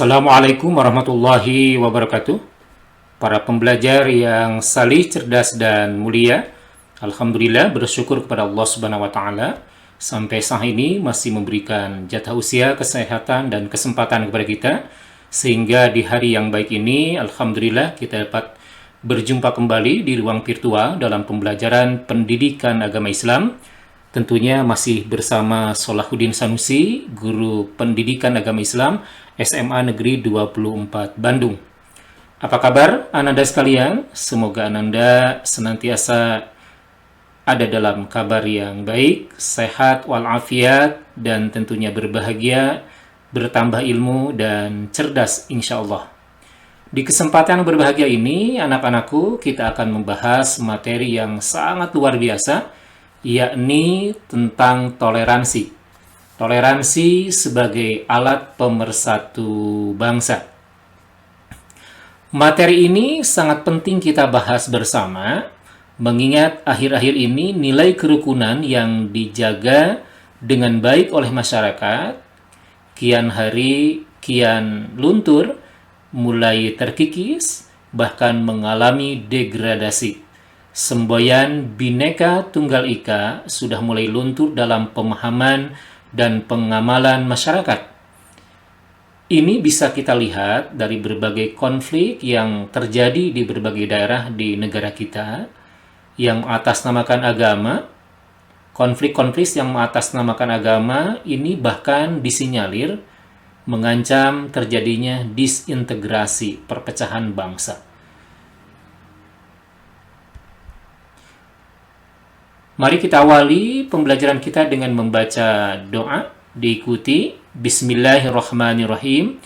Assalamualaikum warahmatullahi wabarakatuh. Para pembelajar yang salih, cerdas, dan mulia, Alhamdulillah bersyukur kepada Allah Subhanahu wa Ta'ala sampai saat ini masih memberikan jatah usia, kesehatan, dan kesempatan kepada kita, sehingga di hari yang baik ini Alhamdulillah kita dapat berjumpa kembali di ruang virtual dalam pembelajaran pendidikan agama Islam. Tentunya masih bersama Solahuddin Sanusi, guru pendidikan agama Islam SMA Negeri 24 Bandung. Apa kabar Ananda sekalian? Semoga Ananda senantiasa ada dalam kabar yang baik, sehat walafiat, dan tentunya berbahagia, bertambah ilmu, dan cerdas insya Allah. Di kesempatan berbahagia ini, anak-anakku, kita akan membahas materi yang sangat luar biasa, yakni tentang toleransi. Toleransi sebagai alat pemersatu bangsa. Materi ini sangat penting kita bahas bersama, mengingat akhir-akhir ini nilai kerukunan yang dijaga dengan baik oleh masyarakat, kian hari kian luntur, mulai terkikis, bahkan mengalami degradasi. Semboyan Bhinneka Tunggal Ika sudah mulai luntur dalam pemahaman dan pengamalan masyarakat. Ini bisa kita lihat dari berbagai konflik yang terjadi di berbagai daerah di negara kita yang mengatasnamakan agama. Konflik-konflik yang mengatasnamakan agama ini bahkan disinyalir mengancam terjadinya disintegrasi, perpecahan bangsa. Mari kita awali pembelajaran kita dengan membaca doa, diikuti. Bismillahirrahmanirrahim.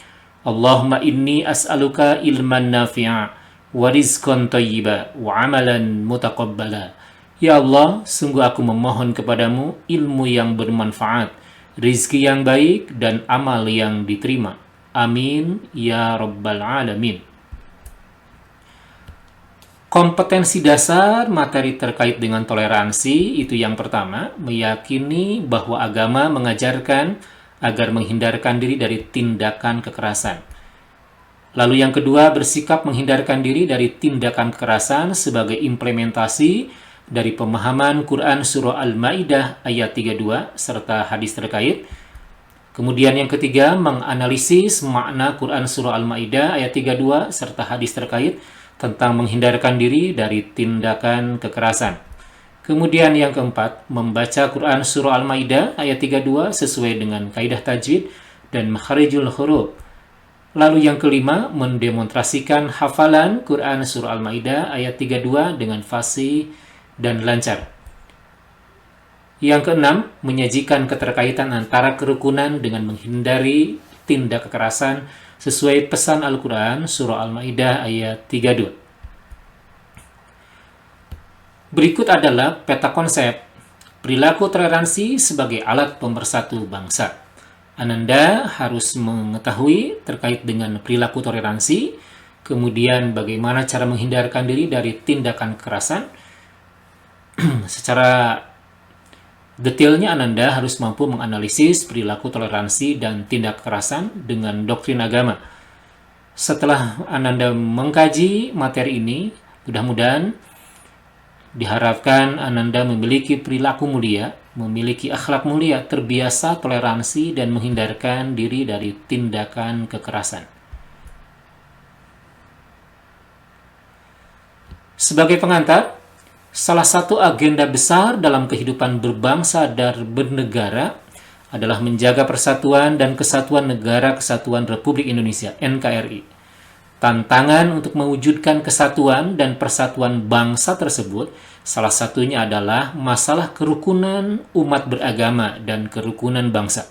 Allahumma inni as'aluka ilman nafi'a wa rizqan thayyiba wa amalan mutaqabbala. Ya Allah, sungguh aku memohon kepadamu ilmu yang bermanfaat, rizki yang baik, dan amal yang diterima. Amin ya rabbal alamin. Kompetensi dasar materi terkait dengan toleransi itu yang pertama, meyakini bahwa agama mengajarkan agar menghindarkan diri dari tindakan kekerasan. Lalu yang kedua, bersikap menghindarkan diri dari tindakan kekerasan sebagai implementasi dari pemahaman Quran Surah Al-Ma'idah ayat 32 serta hadis terkait. Kemudian yang ketiga, menganalisis makna Quran Surah Al-Ma'idah ayat 32 serta hadis terkait tentang menghindarkan diri dari tindakan kekerasan. Kemudian yang keempat, membaca Quran Surah Al-Ma'idah ayat 32 sesuai dengan kaidah tajwid dan makharijul huruf. Lalu yang kelima, mendemonstrasikan hafalan Quran Surah Al-Ma'idah ayat 32 dengan fasih dan lancar. Yang keenam, menyajikan keterkaitan antara kerukunan dengan menghindari tindak kekerasan sesuai pesan Al-Quran Surah Al-Ma'idah ayat 32. Berikut adalah peta konsep perilaku toleransi sebagai alat pemersatu bangsa. Ananda harus mengetahui terkait dengan perilaku toleransi, kemudian bagaimana cara menghindarkan diri dari tindakan kekerasan. Secara detailnya Ananda harus mampu menganalisis perilaku toleransi dan tindak kekerasan dengan doktrin agama. Setelah Ananda mengkaji materi ini, mudah-mudahan diharapkan Ananda memiliki perilaku mulia, memiliki akhlak mulia, terbiasa toleransi dan menghindarkan diri dari tindakan kekerasan. Sebagai pengantar, salah satu agenda besar dalam kehidupan berbangsa dan bernegara adalah menjaga persatuan dan kesatuan Negara Kesatuan Republik Indonesia (NKRI). Tantangan untuk mewujudkan kesatuan dan persatuan bangsa tersebut salah satunya adalah masalah kerukunan umat beragama dan kerukunan bangsa.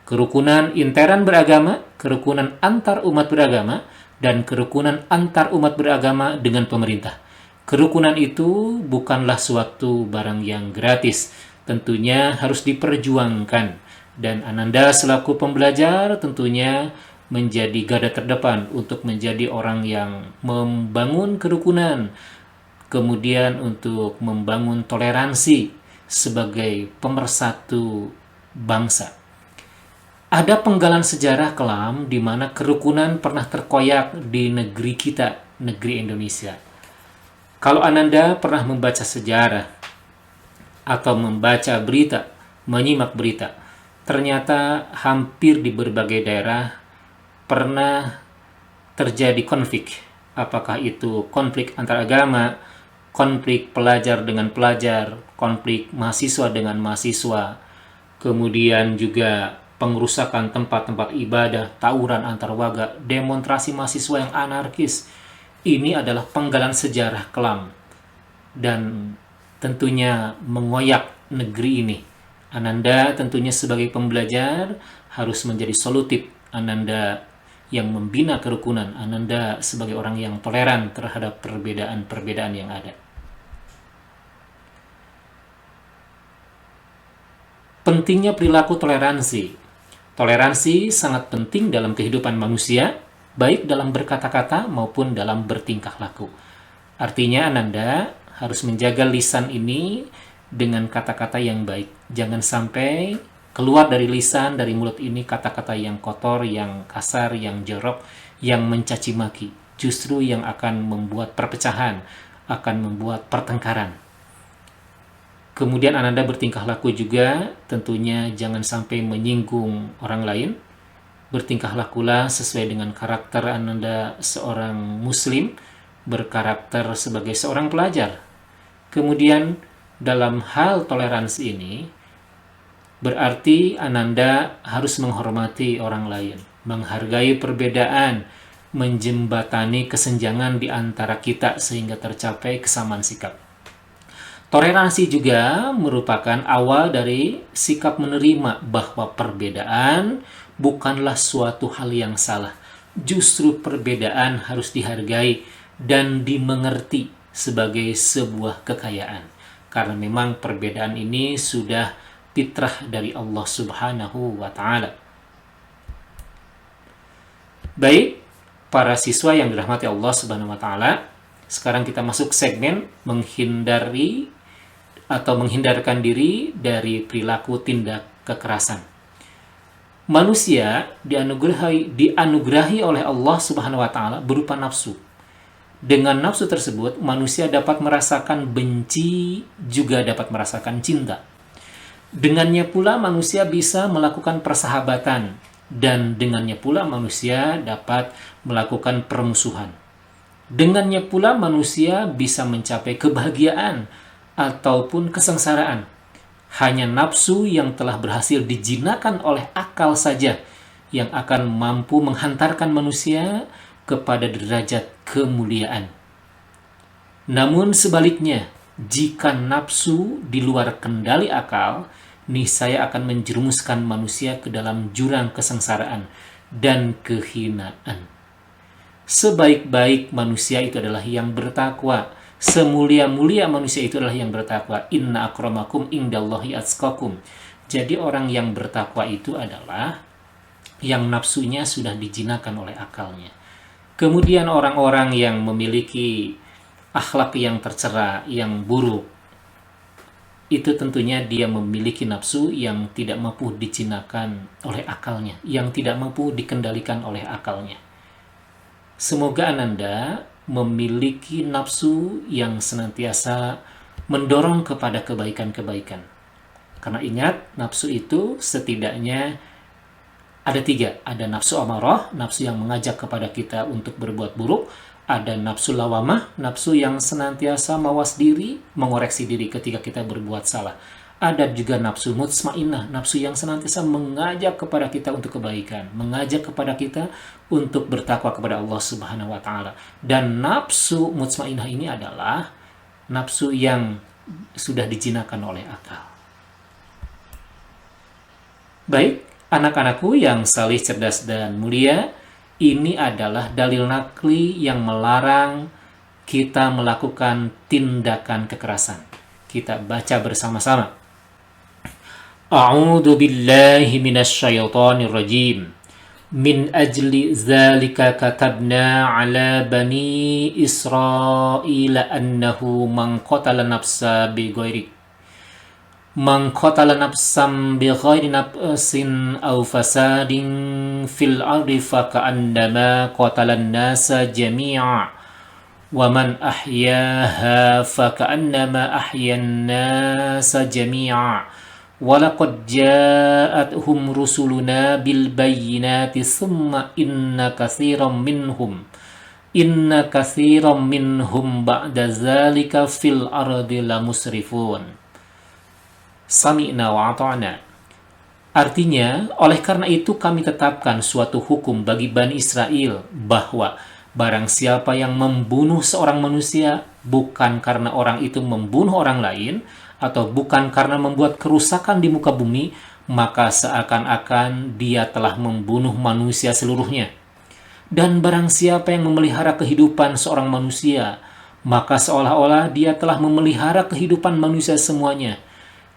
Kerukunan intern beragama, kerukunan antar umat beragama, dan kerukunan antar umat beragama dengan pemerintah. Kerukunan itu bukanlah suatu barang yang gratis, tentunya harus diperjuangkan. Dan Ananda selaku pembelajar tentunya menjadi garda terdepan untuk menjadi orang yang membangun kerukunan, kemudian untuk membangun toleransi sebagai pemersatu bangsa. Ada penggalan sejarah kelam di mana kerukunan pernah terkoyak di negeri kita, negeri Indonesia. Kalau Ananda pernah membaca sejarah atau membaca berita, menyimak berita, ternyata hampir di berbagai daerah pernah terjadi konflik. Apakah itu konflik antar agama, konflik pelajar dengan pelajar, konflik mahasiswa dengan mahasiswa, kemudian juga pengerusakan tempat-tempat ibadah, tawuran antar warga, demonstrasi mahasiswa yang anarkis. Ini adalah penggalan sejarah kelam dan tentunya mengoyak negeri ini. Ananda tentunya sebagai pembelajar harus menjadi solutif. Ananda yang membina kerukunan. Ananda sebagai orang yang toleran terhadap perbedaan-perbedaan yang ada. Pentingnya perilaku toleransi. Toleransi sangat penting dalam kehidupan manusia, baik dalam berkata-kata maupun dalam bertingkah laku. Artinya Ananda harus menjaga lisan ini dengan kata-kata yang baik. Jangan sampai keluar dari lisan, dari mulut ini kata-kata yang kotor, yang kasar, yang jorok, yang mencaci maki. Justru yang akan membuat perpecahan, akan membuat pertengkaran. Kemudian Ananda bertingkah laku juga, tentunya jangan sampai menyinggung orang lain. Bertingkah lakulah sesuai dengan karakter Ananda seorang muslim, berkarakter sebagai seorang pelajar. Kemudian dalam hal toleransi ini, berarti Ananda harus menghormati orang lain, menghargai perbedaan, menjembatani kesenjangan di antara kita sehingga tercapai kesamaan sikap. Toleransi juga merupakan awal dari sikap menerima bahwa perbedaan bukanlah suatu hal yang salah. Justru perbedaan harus dihargai dan dimengerti sebagai sebuah kekayaan. Karena memang perbedaan ini sudah fitrah dari Allah Subhanahu wa Ta'ala. Baik, para siswa yang dirahmati Allah Subhanahu wa Ta'ala, sekarang kita masuk segmen menghindarkan diri dari perilaku tindak kekerasan. Manusia dianugerahi oleh Allah Subhanahu wa Ta'ala berupa nafsu. Dengan nafsu tersebut, manusia dapat merasakan benci, juga dapat merasakan cinta. Dengannya pula manusia bisa melakukan persahabatan, dan dengannya pula manusia dapat melakukan permusuhan. Dengannya pula manusia bisa mencapai kebahagiaan ataupun kesengsaraan. Hanya nafsu yang telah berhasil dijinakan oleh akal saja yang akan mampu menghantarkan manusia kepada derajat kemuliaan. Namun sebaliknya, jika nafsu di luar kendali akal, niscaya akan menjerumuskan manusia ke dalam jurang kesengsaraan dan kehinaan. Sebaik-baik manusia itu adalah yang bertakwa. Semulia-mulia manusia itu adalah yang bertakwa. Inna akramakum indallahi atqakum. Jadi orang yang bertakwa itu adalah yang nafsunya sudah dijinakan oleh akalnya. Kemudian orang-orang yang memiliki akhlak yang tercela, yang buruk, itu tentunya dia memiliki nafsu yang tidak mampu dijinakan oleh akalnya, yang tidak mampu dikendalikan oleh akalnya. Semoga Ananda memiliki nafsu yang senantiasa mendorong kepada kebaikan-kebaikan. Karena ingat, nafsu itu setidaknya ada 3. Ada nafsu amarah, nafsu yang mengajak kepada kita untuk berbuat buruk. Ada nafsu lawamah, nafsu yang senantiasa mawas diri, mengoreksi diri ketika kita berbuat salah. Ada juga nafsu mutmainnah, nafsu yang senantiasa mengajak kepada kita untuk kebaikan, mengajak kepada kita untuk bertakwa kepada Allah Subhanahu wa Ta'ala. Dan nafsu mutmainnah ini adalah nafsu yang sudah dijinakan oleh akal. Baik, anak-anakku yang salih, cerdas, dan mulia, ini adalah dalil nakli yang melarang kita melakukan tindakan kekerasan. Kita baca bersama-sama. A'udzu billahi minasyaitonir rajim. Min ajli dzalika katabna 'ala bani Israila annahu man qatala nafsa bighairi Man qatala nafsan bighairi nafsin aw fasadin fil ardi faka'annama qatalan nasa jami'a wa man ahyaha faka'annama ahyan nasa jami'a wa laqad ja'atuhum rusuluna bil bayyinati thumma inna katsiran minhum ba'da dzalika fil ardi lamusrifun. Sami'na wa ata'na. Artinya, oleh karena itu kami tetapkan suatu hukum bagi Bani Israel bahwa barang siapa yang membunuh seorang manusia bukan karena orang itu membunuh orang lain atau bukan karena membuat kerusakan di muka bumi, maka seakan-akan dia telah membunuh manusia seluruhnya. Dan barang siapa yang memelihara kehidupan seorang manusia, maka seolah-olah dia telah memelihara kehidupan manusia semuanya.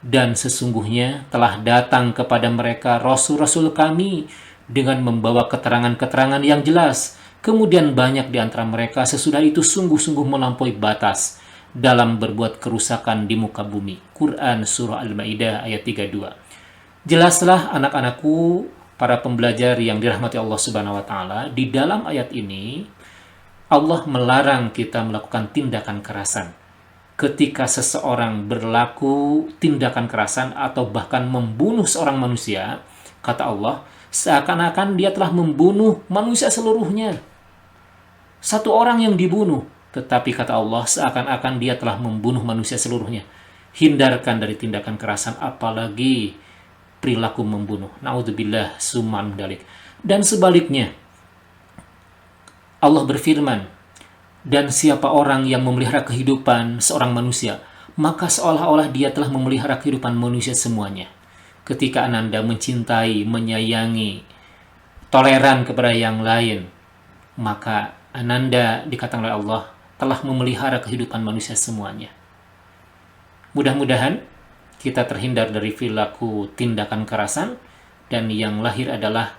Dan sesungguhnya telah datang kepada mereka rasul-rasul kami dengan membawa keterangan-keterangan yang jelas. Kemudian banyak di antara mereka sesudah itu sungguh-sungguh melampaui batas dalam berbuat kerusakan di muka bumi. Quran Surah Al-Ma'idah ayat 32. Jelaslah anak-anakku, para pembelajar yang dirahmati Allah Subhanahu wa Ta'ala, di dalam ayat ini Allah melarang kita melakukan tindakan kerasan. Ketika seseorang berlaku tindakan kerasan atau bahkan membunuh seorang manusia, kata Allah, seakan-akan dia telah membunuh manusia seluruhnya. Satu orang yang dibunuh, tetapi kata Allah, seakan-akan dia telah membunuh manusia seluruhnya. Hindarkan dari tindakan kerasan, apalagi perilaku membunuh. Na'udzubillah summa min dzalik. Dan sebaliknya, Allah berfirman, dan siapa orang yang memelihara kehidupan seorang manusia, maka seolah-olah dia telah memelihara kehidupan manusia semuanya. Ketika Ananda mencintai, menyayangi, toleran kepada yang lain, maka Ananda dikatakan oleh Allah telah memelihara kehidupan manusia semuanya. Mudah-mudahan kita terhindar dari perilaku tindakan kerasan, dan yang lahir adalah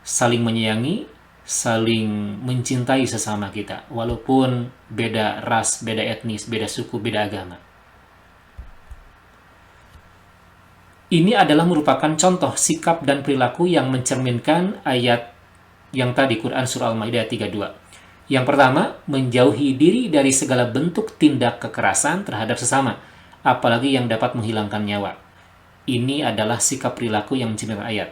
saling menyayangi, saling mencintai sesama kita, walaupun beda ras, beda etnis, beda suku, beda agama. Ini adalah merupakan contoh sikap dan perilaku yang mencerminkan ayat yang tadi, Quran Surah Al-Ma'idah 32. Yang pertama, menjauhi diri dari segala bentuk tindak kekerasan terhadap sesama, apalagi yang dapat menghilangkan nyawa. Ini adalah sikap perilaku yang mencerminkan ayat.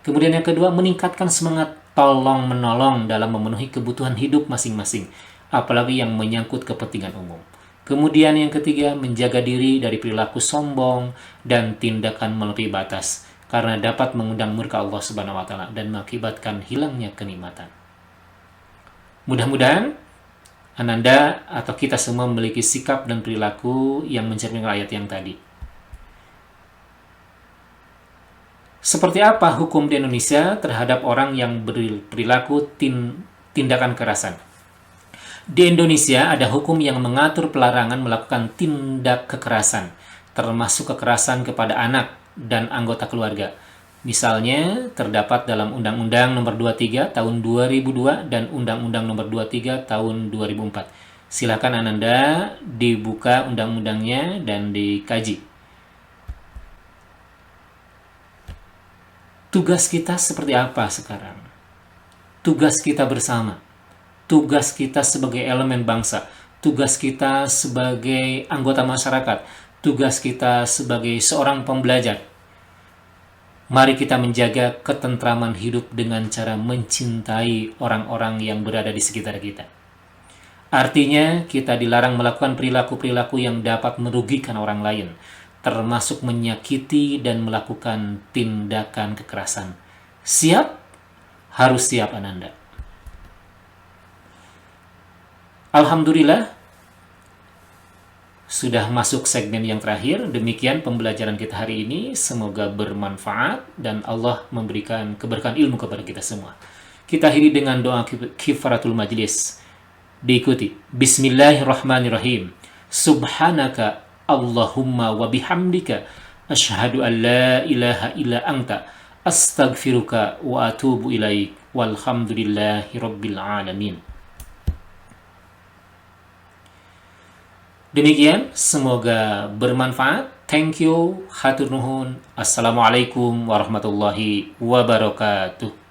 Kemudian yang kedua, meningkatkan semangat tolong-menolong dalam memenuhi kebutuhan hidup masing-masing, apalagi yang menyangkut kepentingan umum. Kemudian yang ketiga, menjaga diri dari perilaku sombong dan tindakan melebihi batas, karena dapat mengundang murka Allah Subhanahu wa Ta'ala dan mengakibatkan hilangnya kenikmatan. Mudah-mudahan Ananda atau kita semua memiliki sikap dan perilaku yang mencerminkan ayat yang tadi. Seperti apa hukum di Indonesia terhadap orang yang berperilaku tindakan kekerasan? Di Indonesia ada hukum yang mengatur pelarangan melakukan tindak kekerasan, termasuk kekerasan kepada anak dan anggota keluarga. Misalnya, terdapat dalam Undang-Undang Nomor 23 Tahun 2002 dan Undang-Undang Nomor 23 Tahun 2004. Silakan Ananda dibuka undang-undangnya dan dikaji. Tugas kita seperti apa sekarang? Tugas kita bersama. Tugas kita sebagai elemen bangsa. Tugas kita sebagai anggota masyarakat. Tugas kita sebagai seorang pembelajar. Mari kita menjaga ketentraman hidup dengan cara mencintai orang-orang yang berada di sekitar kita. Artinya, kita dilarang melakukan perilaku-perilaku yang dapat merugikan orang lain, termasuk menyakiti dan melakukan tindakan kekerasan. Siap? Harus siap Ananda. Alhamdulillah, sudah masuk segmen yang terakhir. Demikian pembelajaran kita hari ini. Semoga bermanfaat dan Allah memberikan keberkahan ilmu kepada kita semua. Kita akhiri dengan doa kifaratul majlis. Diikuti. Bismillahirrahmanirrahim. Subhanaka Allahumma wa bihamdika asyhadu an la ilaha illa anta astaghfiruka wa atubu ilaik walhamdulillahi rabbil alamin. Demikian, semoga bermanfaat Thank you, hatur nuhun. Assalamualaikum warahmatullahi wabarakatuh.